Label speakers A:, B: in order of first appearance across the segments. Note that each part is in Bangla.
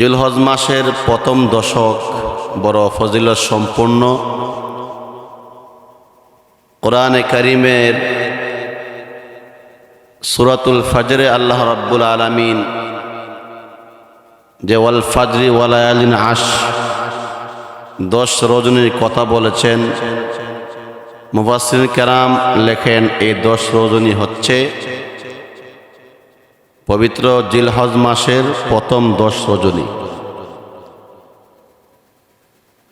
A: জিলহজ মাসের প্রথম দশক বড় ফজিলত সম্পন্ন। কোরআনে কারিমের সূরাতুল ফজরে আল্লাহ রাব্বুল আলামিন যে ওয়াল ফাজরি ওয়া লায়ালিন আশর 10 রজনীর কথা বলেছেন। মুফাসসিরিন কেরাম লেখেন এই 10 রজনী হচ্ছে পবিত্র জিলহজ মাসের প্রথম 10 রজনী।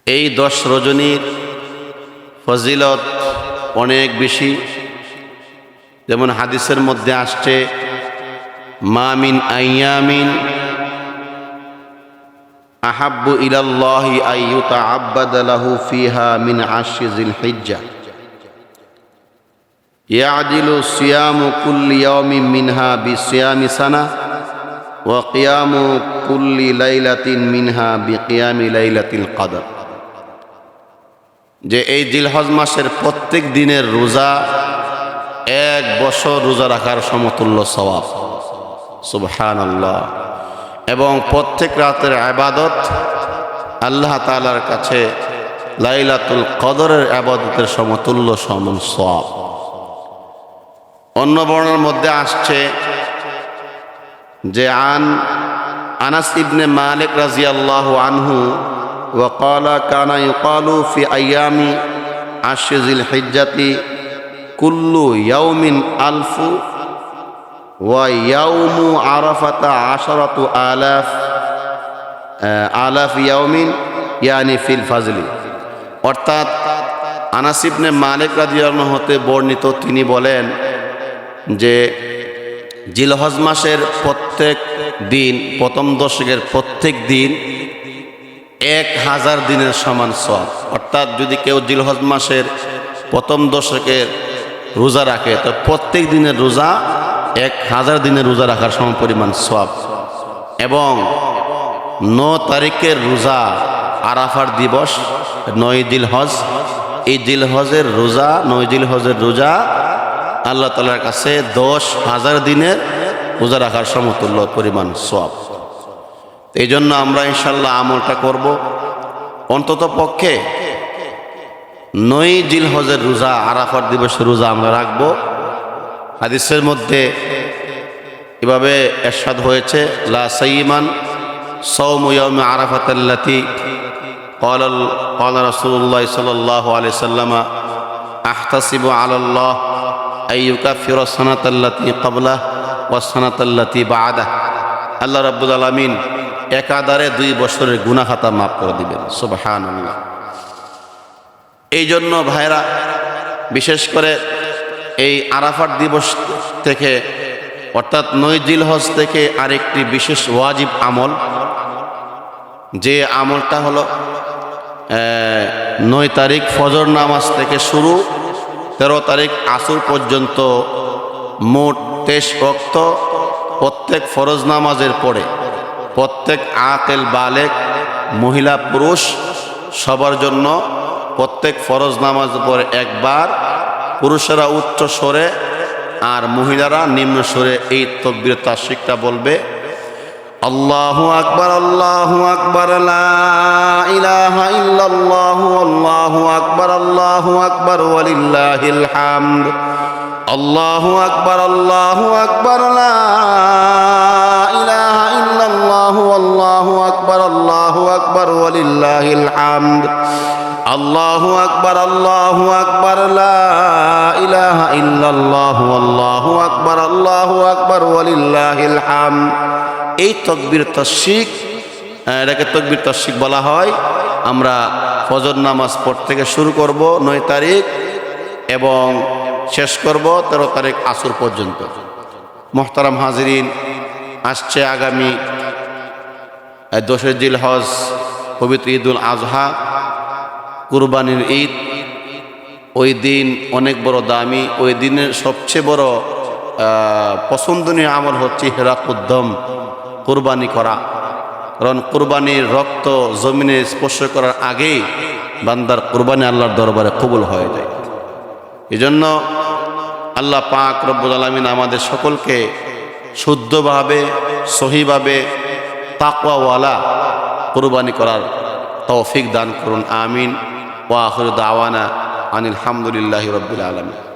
A: এই 10 রজনীর ফজিলত অনেক বেশি। যেমন হাদিসের মধ্যে আসছে, মা মিন আইয়ামিন আহাব্বু ইলাল্লাহি আইয়ুতাআব্বাদা লাহু ফিহা মিন আশরি যিলহিজ্জাহ ইয়াজিলু সিয়ামু কুল্লি ইয়াওমিন মিনহা বিসিয়ামি সানা ওয়া কিয়ামু কুল্লি লাইলাতিন মিনহা বিকিয়ামি লাইলাতিল কদর। যে এই জিলহজ মাসের প্রত্যেক দিনের রোজা 1 বছর রোজা রাখার সমতুল্য সওয়াব। সুবহানাল্লাহ। এবং প্রত্যেক রাতের ইবাদত আল্লাহ তাআলার কাছে লাইলাতুল কদরের ইবাদতের সমতুল্য সমান সওয়াব। অন্য বর্ণনার মধ্যে আসছে যে আনাস ইবনে মালিক রাদিয়াল্লাহু আনহু ওয়া ক্বালা কানা ইউকালু ফি আইয়ামি আশরি যিলহিজ্জাতি কুল্লু ইয়াউমিন আলফু ওয়া ইয়াউমু আরাফাতা আশরাতু আলাফ ইয়াউমিন ইয়ানি ফিল ফাজলি। অর্থাৎ আনাস ইবনে মালিক রাদিয়াল্লাহু আনহু হতে বর্ণিত, তিনি বলেন যে জিলহজ মাসের প্রত্যেক দিন, প্রথম দশকের প্রত্যেক দিন 1000 দিনের সমান সওয়াব। অর্থাৎ যদি কেউ জিলহজ মাসের প্রথম দশকের রোজা রাখে তো প্রত্যেক দিনের রোজা 1000 দিনের রোজা রাখার সম পরিমাণ সওয়াব। এবং 9 তারিখের রোজা আরাফার দিবস 9 জিলহজ, এই জিলহজের রোজা 9 জিলহজের রোজা আল্লাহ তাআলার কাছে 10,000 দিনের রোজা রাখার সমতুল্য পরিমাণ সওয়াব। এই জন্য আমরা ইনশাআল্লাহ আমলটা করব। অন্তত পক্ষে 9 জিলহজের রোজা আরাফার দিবসের রোজা আমরা রাখবো। হাদিসের মধ্যে এভাবে ইরশাদ হয়েছে, লা সাইয়িমান সাওমু ইয়াউমি আরাফাতাল্লাতি ক্বালা রাসূলুল্লাহ সাল্লাল্লাহু আলাইহি সাল্লাম আহতাসিবু আলাল্লাহ আইয়ুকাফিরা সানাতাল্লাতি ক্বাবলা ওয়াস সানাতাল্লাতি বা'দা। আল্লাহ রাব্বুল আলামিন একাধারে 2 বছরের গুনাহ খাতা মাফ করে দিবেন। সুবহানাল্লাহ। এই জন্য ভাইরা, বিশেষ করে এই আরাফাত দিবস থেকে অর্থাৎ 9 জিলহজ থেকে আরেকটি বিশেষ ওয়াজিব আমল, যে আমলটা হলো 9 তারিখ ফজর নামাজ থেকে শুরু 13 তারিখ আসর পর্যন্ত মোট 23 ওয়াক্ত প্রত্যেক ফরজ নামাজের পরে প্রত্যেক আকিল বালেগ মহিলা পুরুষ সবার জন্য প্রত্যেক ফরজ নামাজের পরে একবার পুরুষেরা উচ্চ স্বরে আর মহিলারা নিম্ন স্বরে এই তাকবীর তাশরিকটা বলবে, আল্লাহু আকবার আল্লাহু আকবার লা ইলাহা ইল্লাল্লাহু আল্লাহু আকবার ওয়ালিল্লাহিল হামদ। আল্লাহু আকবার লা ইলাহা ইল্লাল্লাহু আল্লাহু আকবার ওয়ালিল্লাহিল হামদ। আল্লাহু আকবার লা ইলাহা ইল্লাল্লাহু আল্লাহু আকবার ওয়ালিল্লাহিল হামদ। এই তাকবীর তাশরিক, এটাকে তাকবীর তাশরিক বলা হয়। আমরা ফজর নামাজ পড়তে থেকে শুরু করব 9 তারিখ এবং শেষ করব 13 তারিখ আসর পর্যন্ত। মুহতারাম হাজিরিন, আসছে আগামী 10 জিলহজ পবিত্র ঈদুল আজহা, কুরবানির ঈদ। ওই দিন অনেক বড় দামি। ওই দিনের সবচেয়ে বড় পছন্দনীয় আমল হচ্ছে হিরাকুদ্দম, কুরবানি করা। কারণ কুরবানির রক্ত জমিনে স্পর্শ করার আগেই বান্দার কুরবানি আল্লাহর দরবারে কবুল হয়ে যায়। এই জন্য আল্লাহ পাক রব্বুল আলামিন আমাদের সকলকে শুদ্ধভাবে সহিভাবে তাকওয়াওয়ালা কুরবানি করার তৌফিক দান করুন, আমিন। ওয়া আখিরু দাওয়ানা আনিল হামদুলিল্লাহি রাব্বিল আলামিন।